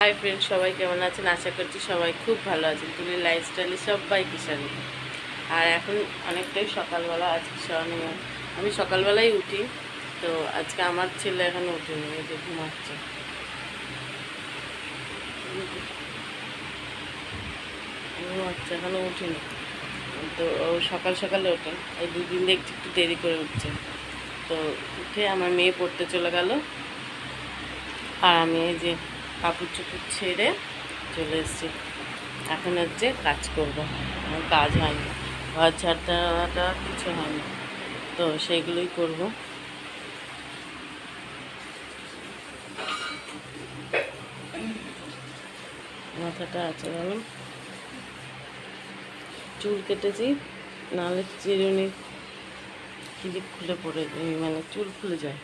Hi friend, সবাই কেমন আছেন? আশা করছি সবাই খুব ভালো আছেন। তুলির লাইফস্টাইলে সবাইকে স্বাগত। আর এখন অনেকটাই সকালবেলা, আজকে আমি সকালবেলায় উঠি। তো আজকে আমার ছেলে এখনো উঠেনি, এই যে ঘুমাচ্ছে। এখনো উঠিনি। তো ও সকাল সকালে ওঠে, এই দুদিন দেখছি একটু দেরি করে উঠছে। তো উঠে আমার মেয়ে পড়তে চলে গেল, আর আমি এই যে কাপড় চোপড় ছেড়ে চলে এসেছি। এখন হচ্ছে কাজ করবো, আমার কাজ হয়নি, ঘর ঝাড়টা কিছু হয়নি, তো সেইগুলোই করব। মাথাটা আছে বলুন, চুল কেটেছি, নাহলে চিরুনি ক্লিপ খুলে পড়ে মানে চুল খুলে যায়।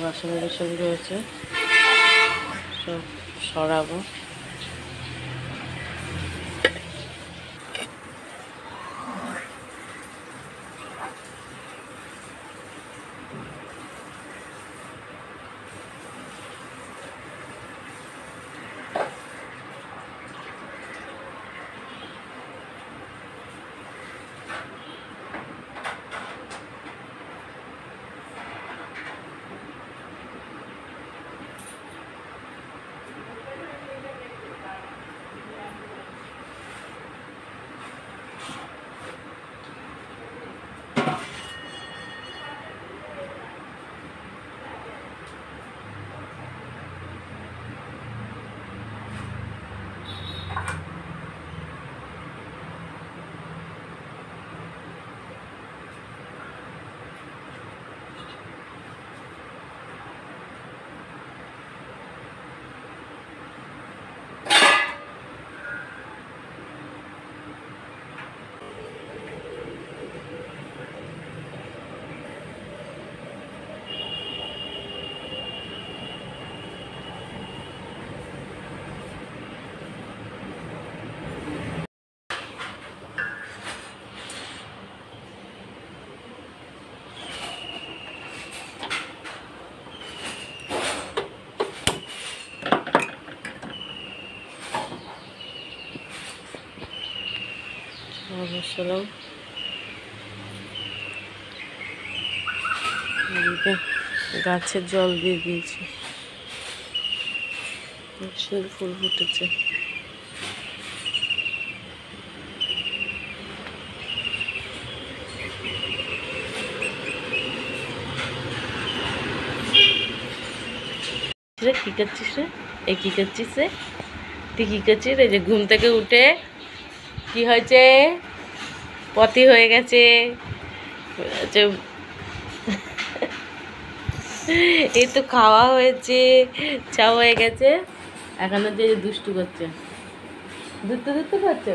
বাসন বাসন রয়েছে, সব সরাবো। বসালাম, গাছের জল দিয়ে দিয়েছি, সুন্দর ফুল ফুটেছে। কি করছিস রে? এই কি করছিস রে? তুই কি করছিস? এই যে ঘুম থেকে উঠে কি হয়েছে, পটি হয়ে গেছে। এই তো খাওয়া হয়েছে, চা হয়ে গেছে, এখনো যে দুষ্টু করছে, দুষ্টু করছে।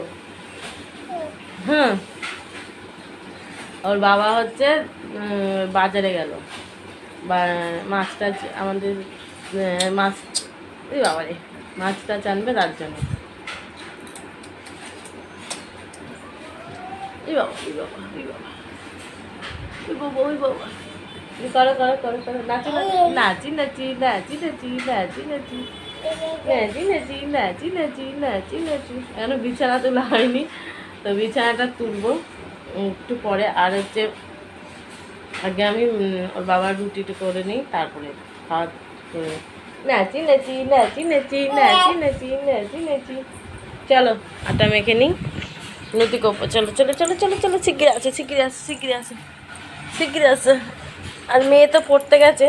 হ্যাঁ, ওর বাবা হচ্ছে বাজারে গেল, মাছটা আমাদের মাছ, ওই বাবারে মাছটা আনবে, তার জন্য। এই বাবা, ওই বাবা, ওই বাবা, ওই বাবা, ওই বাবা, করো করো করো করো, নাচি নাচি নাচি নাচি নাচি নাচি নাচি নাচি নাচি নাচি নাচি নাচি নাচি। এখনো বিছানা তোলা হয়নি, তো বিছানাটা তুলবো একটু পরে। আর হচ্ছে আগে আমি ওর বাবার রুটিটা করে নিই, তারপরে খাওয়া করে। নাচি নাচি নাচি নাচি নাচি নাচি নাচি নাচি। চলো আটা মেখে নিই, নদী কোপ। চলো চলো চলো চলো চলো, শিগগিরি আসে শিগগিরি আসে শিগগিরি আসে শিগগিরি আসে। আর মেয়ে তো পড়তে গেছে,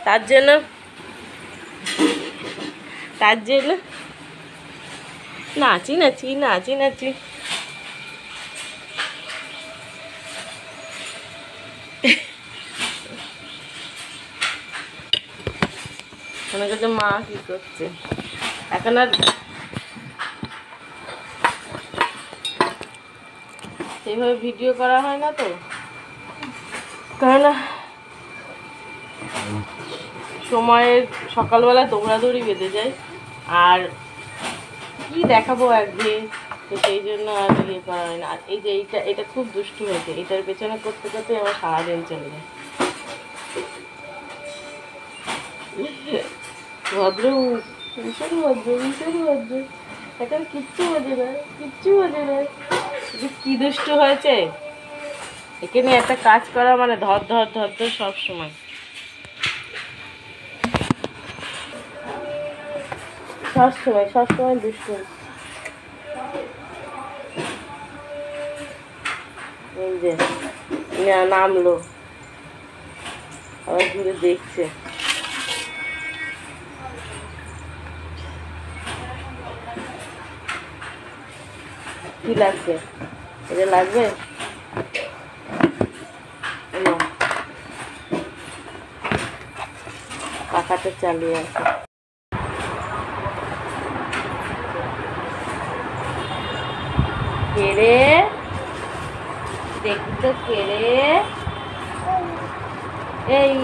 তার জন্য নাচি নাচি নাচি নাচি। মনে করছে মা কি করছে, এখন আর সেইভাবে ভিডিও করা হয় না, তো কারণ সময়ের সকালবেলা দৌড়াদৌড়ি বেঁধে যায়, আর কি দেখাবো একদিন, তো সেই জন্য আর ইয়ে করা হয় না। আর এই যে এটা খুব দুষ্টু হয়েছে, এটার পেছনে করতে করতে আমার সারাদিন চলে যায়। ভদ্র মুখ, ভীষণ ভদ্র, ভীষণ ভদ্র। এখন কিচ্ছু বোঝে না, কিচ্ছু বোঝে না। কি দুষ্টু হয়েছে। এখানে একটা কাজ করা মানে ধর ধর ধর ধর সব সময়, সব সময় দুষ্টু। এই যে নামলো, আবার ঘুরে দেখছে। কি লাগবে? এটা লাগবে? পাখাটা চালিয়ে আছে। কেড়ে দেখি তো, কেড়ে এই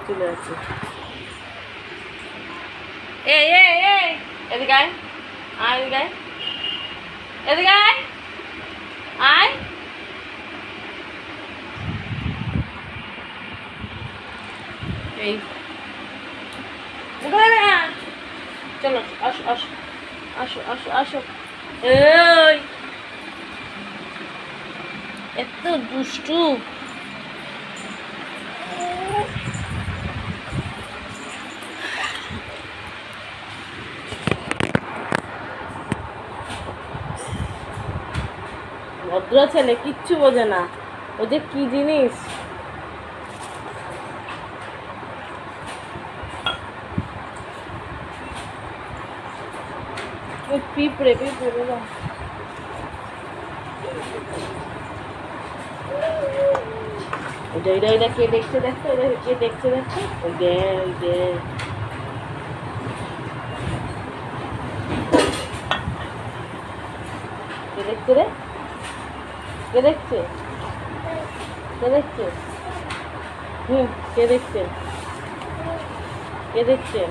চলে আছে। এই এই এই এদিকে আয়, আয় এদিকে আয়, এদিকে আয়, আয়। এই চলো, আসো আসো আসো আসো আসো। এই এত দুষ্টু। ভদ্র ছেলে, কিচ্ছু বোঝে না। ও যে কি জিনিস। পিঁপড়ে পিঁপড়ে বাবা। এটা কে দেখছে দেখো, কে দেখছে দেখো। ওই দে, ওই দে। কে দেখছে রে? কে দেখছে? কে দেখছে? কে দেখছে? কে দেখছে?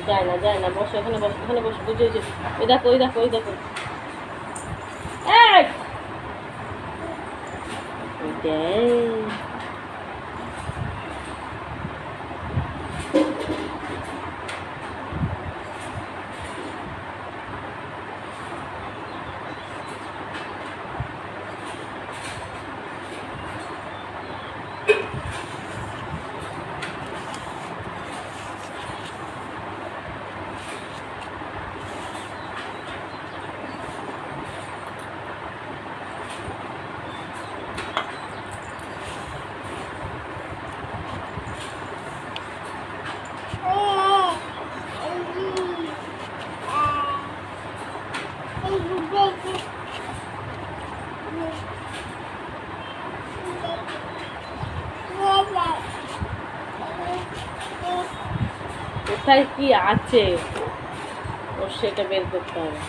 যায় না, যায় না, বসো এখানে, বসো এখানে, বসো। বুঝে ওই দেখো, ওই দেখো, ওই দেখো। কোথায় কি আছে ওর সেটা বের করতে হবে।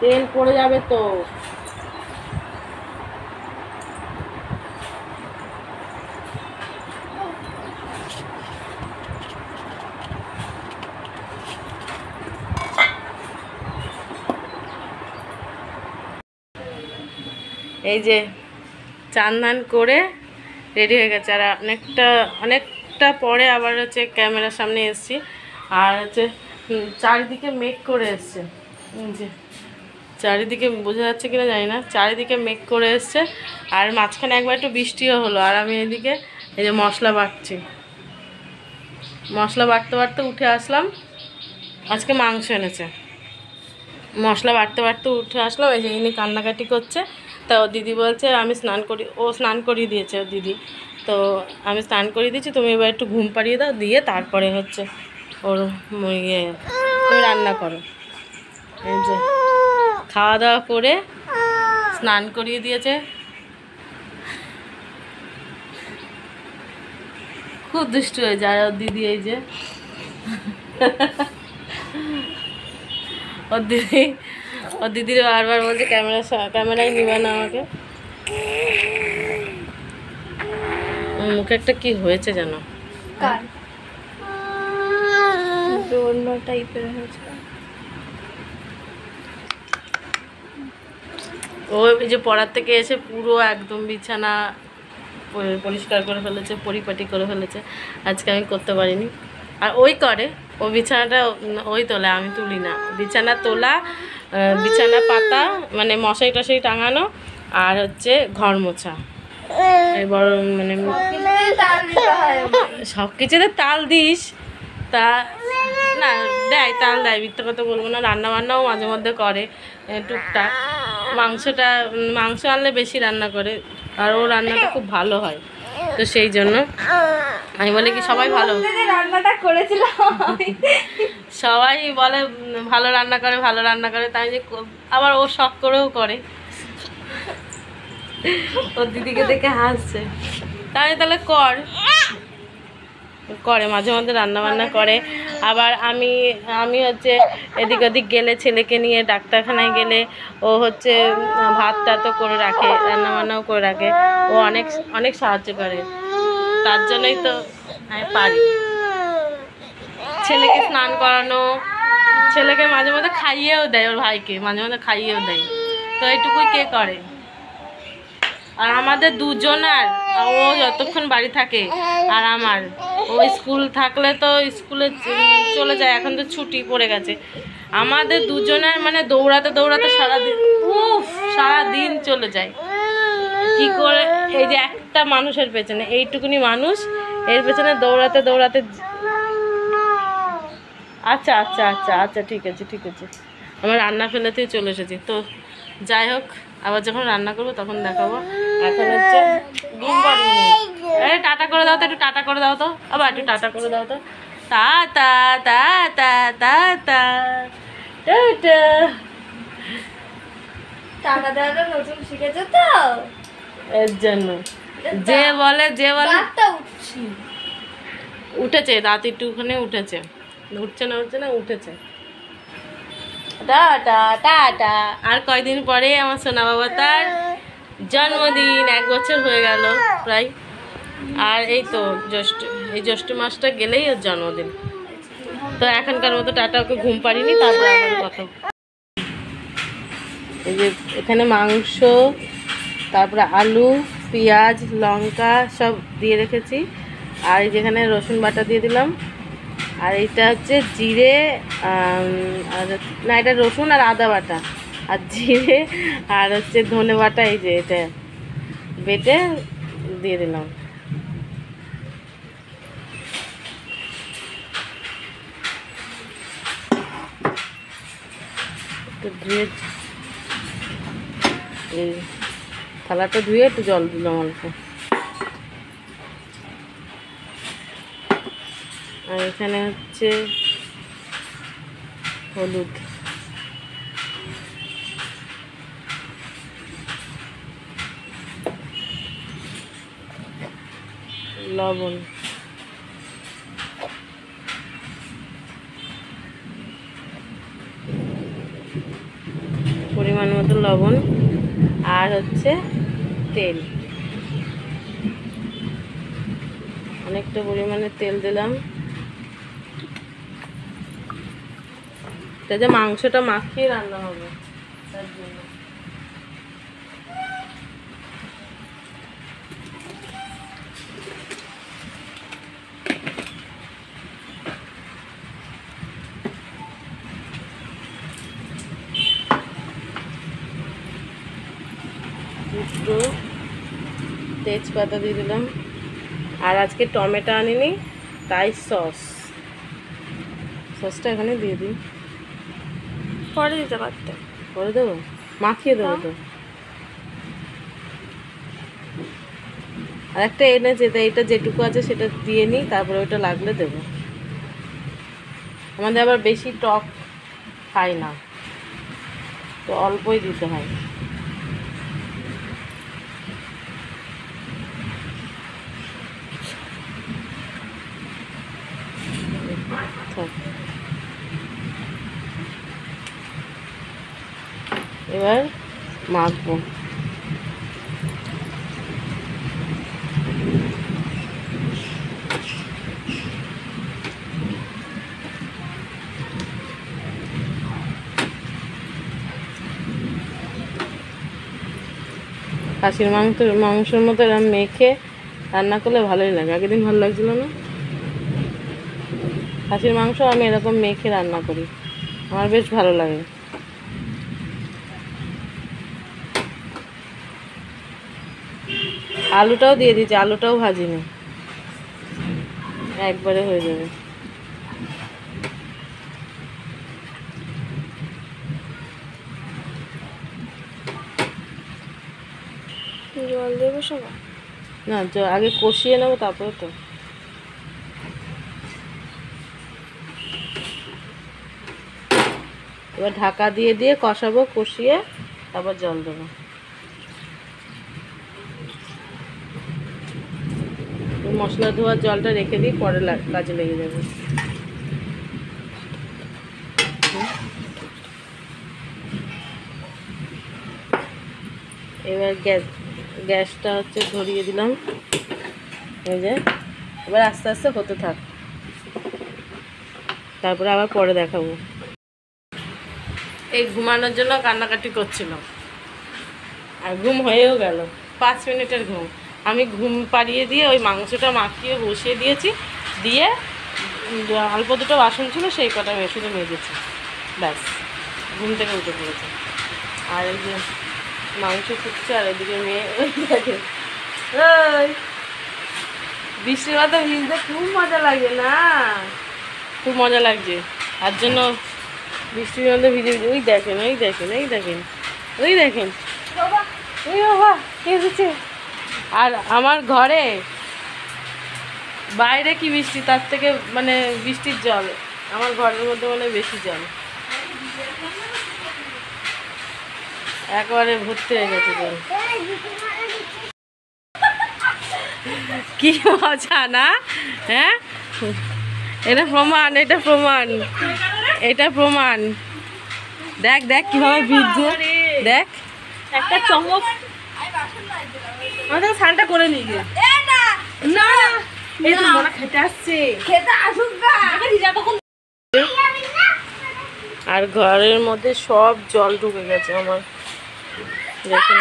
তেল পড়ে যাবে তো। এই যে চান ধান করে রেডি হয়ে গেছে, আর অনেকটা অনেকটা পরে আবার হচ্ছে ক্যামেরার সামনে এসেছি। আর হচ্ছে চারিদিকে মেঘ করে এসছে, যে চারিদিকে বোঝা যাচ্ছে কিনা জানি না, চারিদিকে মেঘ করে এসছে। আর মাঝখানে একবার একটু বৃষ্টিও হলো। আর আমি এদিকে এই যে মশলা বাটছি, মশলা বাটতে বাটতে উঠে আসলাম। আজকে মাংস এনেছে, মশলা বাটতে বাটতে উঠে আসলাম। এই যে ইনি কান্নাকাটি করছে। তা ও দিদি বলছে আমি স্নান করি, ও স্নান করিয়ে দিয়েছে ও দিদি, তো আমি স্নান করিয়ে দিয়েছি, তুমি এবার একটু ঘুম পাড়িয়ে দাও, দিয়ে তারপরে হচ্ছে ওর ইয়ে তুমি রান্না করো। এই যে খাওয়া দাওয়া করে স্নান করিয়ে দিয়েছে। খুব দুষ্টু হয়ে যায় ওর দিদি। এই যে ওর দিদির বারবার বলছে ক্যামেরায় নিবে না আমাকে। মুখে একটা কি হয়েছে যেন, অন্য টাইপের হয়েছে। ও এই যে পড়ার থেকে এসে পুরো একদম বিছানা পরিষ্কার করে ফেলেছে, পরিপাটি করে ফেলেছে। আজকে আমি করতে পারিনি। আর ওই করে, ও বিছানাটা ওই তোলে, আমি তুলি না। বিছানা তোলা, বিছানা পাতা, মানে মশারি টশারি টাঙানো, আর হচ্ছে ঘর মোছা। এবার মানে সব কিছুতে তাল দিস, তা না দেয়, তাল দেয়, মিথ্যা কথা বলবো না। রান্না বান্নাও মাঝে মধ্যে করে টুকটাক। মাংস আনলে বেশি রান্না করে, আর ও রান্নাটা খুব ভালো হয়। তো সেই জন্য আমি বলি কি সবাই ভালো রান্নাটা করেছিলাম, সবাই বলে ভালো রান্না করে, ভালো রান্না করে। তাই যে আবার ও শখ করেও করে, ওর দিদিকে দেখে হাসছে। তাই তাহলে করে মাঝে মধ্যে রান্না বান্না করে। আবার আমি হচ্ছে এদিক ওদিক গেলে, ছেলেকে নিয়ে ডাক্তারখানায় গেলে ও হচ্ছে ভাত টাতও করে রাখে, রান্না বান্নাও করে রাখে। ও অনেক অনেক সাহায্য করে, তার জন্যই তো আমি পারি। ছেলেকে স্নান করানো, ছেলেকে মাঝে মধ্যে খাইয়েও দেয়, ওর ভাইকে মাঝে মধ্যে খাইয়েও দেয়। তো এইটুকুই কে করে। আর আমাদের দুজনার, ও যতক্ষণ বাড়ি থাকে আর আমার, ও স্কুল থাকলে তো স্কুলে চলে যায়, এখন তো ছুটি পড়ে গেছে। আমাদের দুজনের মানে দৌড়াতে দৌড়াতে সারাদিন চলে যায়। কি করে এই যে একটা মানুষের পেছনে, এইটুকুনি মানুষ, এর পেছনে দৌড়াতে দৌড়াতে। আচ্ছা আচ্ছা আচ্ছা আচ্ছা ঠিক আছে ঠিক আছে, আমার রান্না ফেলেতেই চলে এসেছি। তো যাই হোক, আবার যখন রান্না করবো তখন দেখাবো। এখন হচ্ছে ঘুম পাড়িনি। টাটা করে দাও তো, একটু টাটা করে দাও তো, আবার একটু টাটা করে দাও তো। টা টা টা টা টা টা টা। টাটা দেওয়াটা নতুন শিখেছো তো, এর জন্য যে বলে উঠেছে, রাত একটুখানি উঠেছে, উঠছে না উঠেছে। Tata tata. আর কয়দিন পরে আমার সোনা বাবা তার জন্মদিন, 1 বছর হয়ে গেল প্রায়। আর এই তো জ্যৈষ্ঠ মাসটা গেলেই ওর জন্মদিন। তো এখনকার মতো টাটা, ওকে ঘুম পাড়িনি, তারপর এখন কথা। এই যে এখানে মাংস, তারপরে আলু, পেঁয়াজ, লঙ্কা সব দিয়ে রেখেছি। আর এই যেখানে রসুন বাটা দিয়ে দিলাম। আর এইটা হচ্ছে জিরে, আর না এটা রসুন আর আদা বাটা, আর জিরে আর হচ্ছে ধনে বাটা, এই যে এটা বেটে দিয়ে দিলাম। ধুয়ে এই থালাটা ধুয়ে একটু জল দিলাম অল্প। আর এখানে হচ্ছে হলুদ, লবণ, পরিমাণ মতো লবণ, আর হচ্ছে তেল, অনেকটা পরিমাণে তেল দিলাম। এটা যে মাংসটা মাখিয়ে রান্না হবে তার জন্য। একটু তেজপাতা দিয়ে দিলাম। আর আজকে টমেটো আনিনি, তাই সসটা এখানে দিয়ে দিই। পরে দিতে পারতে, পরে দেবো, মাখিয়ে দেবো তো। আর একটা এনেছে, তাই এটা যেটুকু আছে সেটা দিয়ে নিই, তারপরে ওটা লাগলে দেবো। আমাদের আবার বেশি টক খাই না, তো অল্পই দিতে হয়। এবার মাখবো। খাসির মাংসের মতো এরকম মেখে রান্না করলে ভালোই লাগে। আগের দিন ভালো লাগছিল না? খাসির মাংস আমি এরকম মেখে রান্না করি, আমার বেশ ভালো লাগে। আলুটাও দিয়ে দিচ্ছি, আলুটাও ভাজিনি, একবারে হয়ে যাবে। জল দেবো সবাই না, আগে কষিয়ে নেবো তারপরে তো। এবার ঢাকা দিয়ে দিয়ে কষাবো, কষিয়ে তারপর জল দেবো। মশলা ধোয়ার জলটা রেখে দিই, পরে কাজে লেগে যাবে। এবার গ্যাসটা হচ্ছে ধরিয়ে দিলাম। এই যে এবার আস্তে আস্তে হতে থাক, তারপরে আবার পরে দেখাবো। এই ঘুমানোর জন্য কান্নাকাটি করছিল, আর ঘুম হয়েও গেল। 5 মিনিটের ঘুম। আমি ঘুম পাড়িয়ে দিয়ে ওই মাংসটা মাখিয়ে বসিয়ে দিয়েছি, দিয়ে অল্প দুটো বাসন ছিল সেই কটা শুধু মেজেছি, ব্যাস ঘুম থেকে উঠে পড়েছে। আর এই যে মাংস ফুটছে, আর এদিকে মেয়ে ওই দেখে। ওই বৃষ্টির মতো ভিজতে খুব মজা লাগে না? খুব মজা লাগছে, তার জন্য বৃষ্টির মধ্যে ভিজে ভিজে। ওই দেখেন, ওই দেখেন, ওই দেখেন, ওই দেখেন, ওই বাবা কে এসেছে। আর আমার ঘরে বাইরে কি বৃষ্টি, তার থেকে মানে বৃষ্টির জল আমার ঘরের মধ্যে মানে বেশি জল, একেবারে ভর্তি হয়ে গেছে জল। কি মজা না? হ্যাঁ, এটা প্রমাণ, এটা প্রমাণ, এটা প্রমাণ। দেখ দেখ কিভাবে ভিজছে, দেখ একটা চমক। আমাদের স্নানটা করে নিই গে। না এই তো মনে খেতে আসছে, খেতে আসুক না। আর ঘরের মধ্যে সব জল ঢুকে গেছে আমার। দেখুন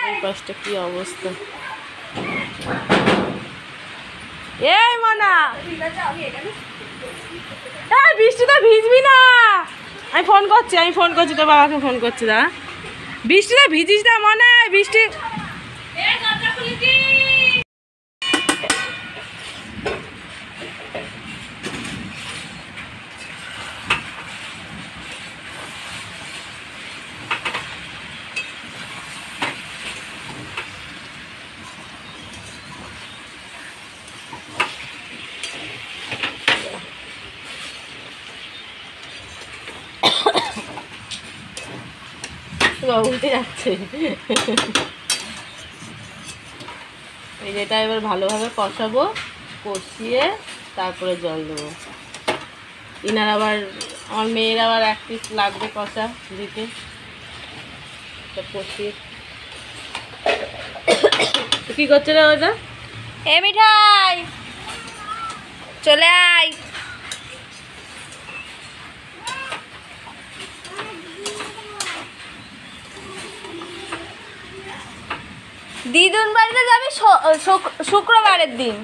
এই পাশটা কি অবস্থা। এই মনা, বৃষ্টিতে ভিজবি না। আমি ফোন করছি তোর বাবাকে ফোন করছি। দাঁড়া, বৃষ্টিতে ভিজিস না মনে হয়। বৃষ্টি উঠে যাচ্ছে। এই যেটা এবার ভালোভাবে কষাবো, কষিয়ে তারপরে জল দেবো। ইনার আবার, আমার মেয়ের আবার 1 পিস লাগবে কষা দিতে, কষিয়ে। কি করছে রে ওটা? এ মিঠাই চলে আয়। দিদুন বাড়িতে যাবি শুক্রবারের দিন।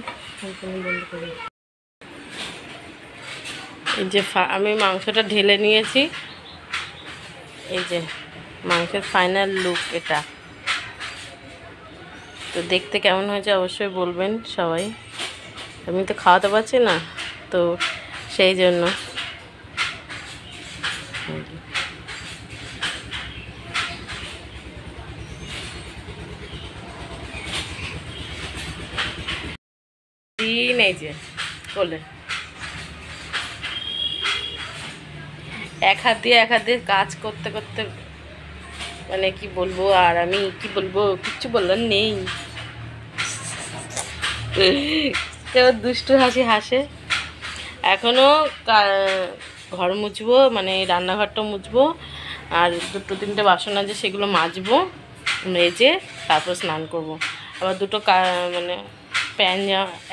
এই যে আমি মাংসটা ঢেলে নিয়েছি, এই যে মাংসের ফাইনাল লুক এটা। তো দেখতে কেমন হয়েছে অবশ্যই বলবেন সবাই। আমি তো খাওয়াতে পারছি না, তো সেই জন্য। এই যে কোলে এক হাত দিয়ে কাজ করতে করতে মানে কি বলবো, আর আমি কি বলবো, কিচ্ছু বললার নেই। কেউ দুষ্টু হাসি হাসে। এখনও ঘর মুছবো, মানে রান্নাঘরটা মুছবো, আর 2-3টে বাসন আছে সেগুলো মাজবো, মেজে তারপর স্নান করব। আবার দুটো মানে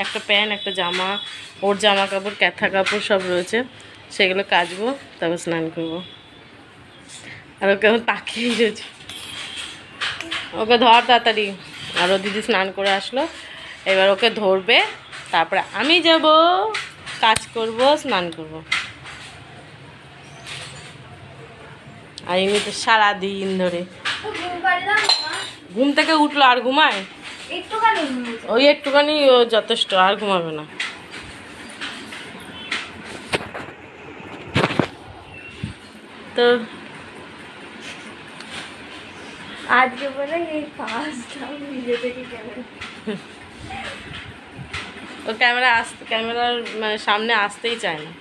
একটা প্যান্ট একটা জামা, ওর জামা কাপড় ক্যাথা কাপড় সব রয়েছে, সেগুলো কাচবো, তারপর স্নান করবো। আর ওকে এখন তাকিয়েই রয়েছে, ওকে ধর তাড়াতাড়ি। আর ও দিদি স্নান করে আসলো, এবার ওকে ধরবে, তারপরে আমি যাব কাজ করব, স্নান করব। আর এমনি তো সারাদিন ধরে ঘুম থেকে উঠলো আর ঘুমায়, ওই একটুখানি ও যথেষ্ট, আর ঘুমাবে না। তো আজকে বলে এই ফার্স্ট টাইম নিজে থেকে ও ক্যামেরার মানে সামনে আসতেই চায় না।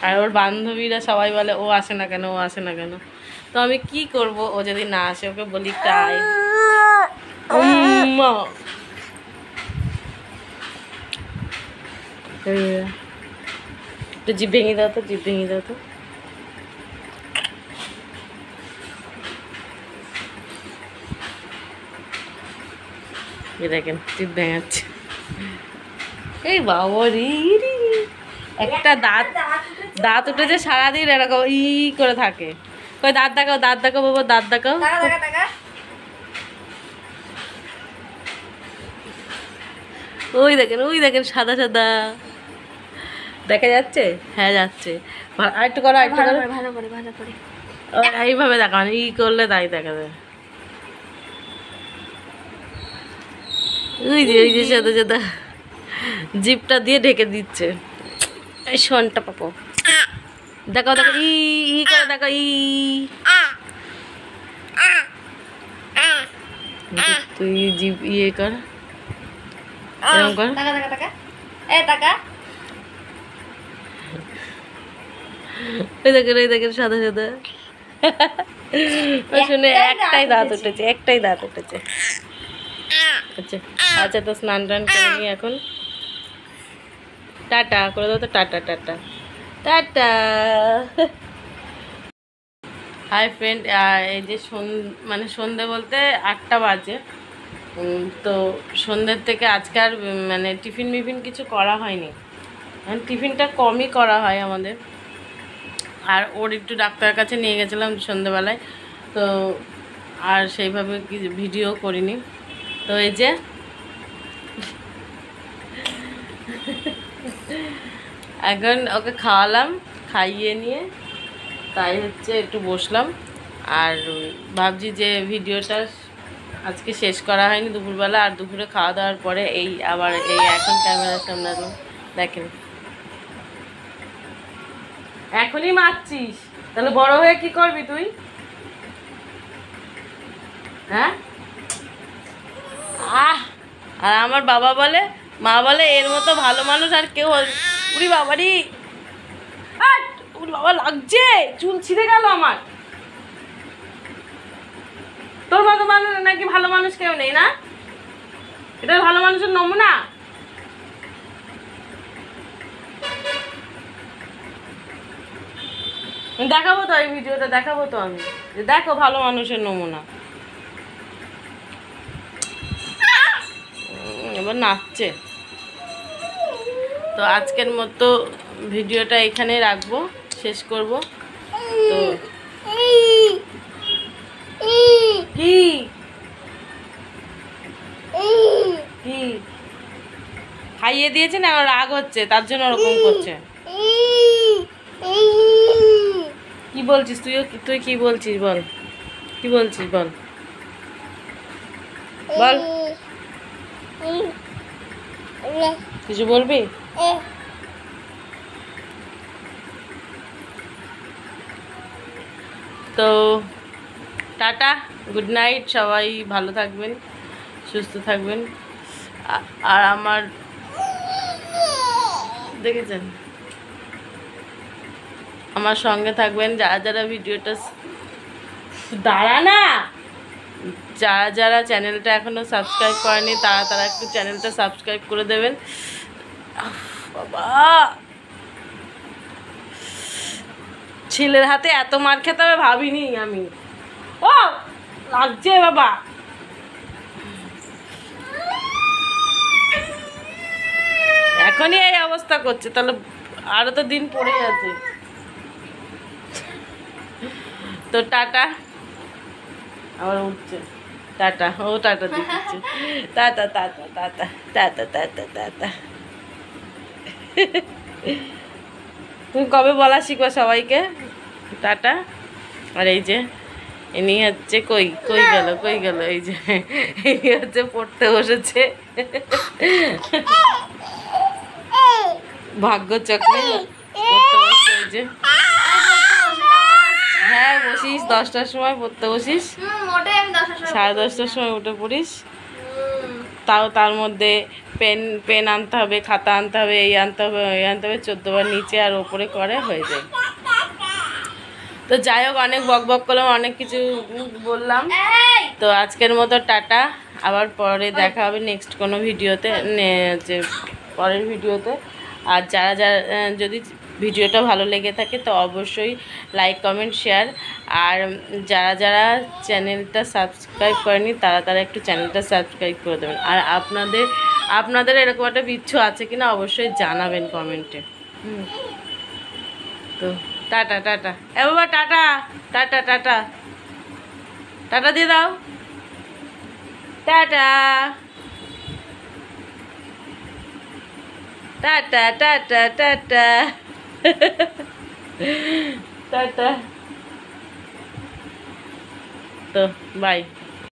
আর ওর বান্ধবীরা সবাই বলে ও আসে না কেন, ও আসে না কেন। তো আমি কি করব, ও যদি না আসে ওকে বলি তাই। একটু জিভ ভেঙে দাও তো, জিভ ভেঙে দাও তো। দেখেন জিভ ভেঙাচ্ছে। এই বাবা রে, একটা দাঁত উঠেছে সারাদিন এরকম ই করে থাকে। কই দাঁত দেখাও, দাঁত দেখাও বাবা, দাঁত দেখাও। ওই দেখেন সাদা সাদা দেখা যাচ্ছে। হ্যাঁ যাচ্ছে, আরেকটু করো, আরেকটু করো, ভালো করে এইভাবে দেখাও, ই করলে তাই দেখা যায়। ওই যে সাদা সাদা জিপটা দিয়ে ঢেকে দিচ্ছে। এই শোনটা পাপো, দেখো ই করে দেখো, তুই জিপ ইয়ে কর, এরকম কর। ওই দেখেন সাদা সাদা। শুনে একটাই দাঁত উঠেছে, আচ্ছা আচ্ছা, তো স্নান টান করে নি এখন। টাটা করে দাও তো, tata tata tata. Hi friend, এই যে মানে সন্ধে বলতে 8টা বাজে। তো সন্ধ্যের থেকে আজকাল মানে টিফিন কিছু করা হয়নি, টিফিনটা কমই করা হয় আমাদের। আর ওর একটু ডাক্তারের কাছে নিয়ে গেছিলাম সন্ধ্যেবেলায়, তো আর সেইভাবে ভিডিও করিনি। তো এই যে এখন ওকে খাওয়ালাম, খাইয়ে নিয়ে তাই হচ্ছে একটু বসলাম। আর ভাবছি যে ভিডিওটা আজকে শেষ করা হয়নি দুপুরবেলা, আর দুপুরে খাওয়া দাওয়ার পরে আবার এখন ক্যামেরার সামনে আসলাম। দেখেন এখনই মারছিস, তাহলে বড় হয়ে কি করবি তুই? হ্যাঁ, আর আমার বাবা বলে, মা বলে এর মতো ভালো মানুষ আর কেউ। উড়ি বাবারি, উড়ি বাবা লাগছে, চুল ছিঁড়ে গেল আমার। তোর মতো মানুষ নাকি ভালো মানুষ কেউ নেই না? এটা ভালো মানুষের নমুনা। দেখাবো তো, এই ভিডিওটা দেখাবো তো আমি, দেখো ভালো মানুষের নমুনা। এবার নাচছে। তো আজকের মতো ভিডিওটা এখানে রাখবো, শেষ করব। তো কি কি খাইয়ে দিয়েছে না, রাগ হচ্ছে তার জন্য ওরকম করছে। কি বলছিস তুই কি বলছিস বল, কি বলছিস বল বল। কিছু বলবি? তো টাটা, গুড নাইট, সবাই ভালো থাকবেন, সুস্থ থাকবেন। আর আমার দেখেছেন, আমার সঙ্গে থাকবেন। যারা যারা ভিডিওটা দাঁড়া না, যারা যারা চ্যানেলটা এখনো সাবস্ক্রাইব করেনি তারা তারা একটু চ্যানেলটা সাবস্ক্রাইব করে দেবেন। বাবা, ছেলের হাতে এত মার খেতে হবে ভাবিনি আমি। ও লাগছে বাবা, এখনই এই অবস্থা করছে, তাহলে আরো তো দিন পড়েই আছে। তো টাটা, আবার উঠছে, টাটা, ও টাটা দিচ্ছে, tata tata tata tata tata tata. তুমি কবে বলা শিখবে সবাইকে টাটা? আর এই যে ইনি হচ্ছে কই কই গেল কই গেল, এই যে ইনি হচ্ছে পড়তে বসেছে, ভাগ্য চক্রে পড়তে বসছে। এই যে হ্যাঁ বসিস, 10টার সময় পড়তে বসিস, 10:30টার সময় উঠে পড়িস। তাও তার মধ্যে পেন আনতে হবে, খাতা আনতে হবে, এই আনতে হবে ওই আনতে হবে, 14বার নিচে আর ওপরে করে হয়ে যায়। তো যাই হোক, অনেক বক বক করলাম, অনেক কিছু বললাম। তো আজকের মতো টাটা, আবার পরে দেখা হবে নেক্সট কোনো ভিডিওতে, যে পরের ভিডিওতে। আর যারা যারা যদি ভিডিওটা ভালো লেগে থাকে তো অবশ্যই লাইক কমেন্ট শেয়ার, আর যারা যারা চ্যানেলটা সাবস্ক্রাইব করেনি তারা তারা একটু চ্যানেলটা সাবস্ক্রাইব করে দেবেন। আর আপনাদের এরকম একটা বিচ্ছু আছে কিনা অবশ্যই জানাবেন কমেন্টে। তো টাটা টাটা, এ বাবা টাটা টাটা টাটা টাটা দিয়ে দাও, tata tata tata tata tata. তো বাই।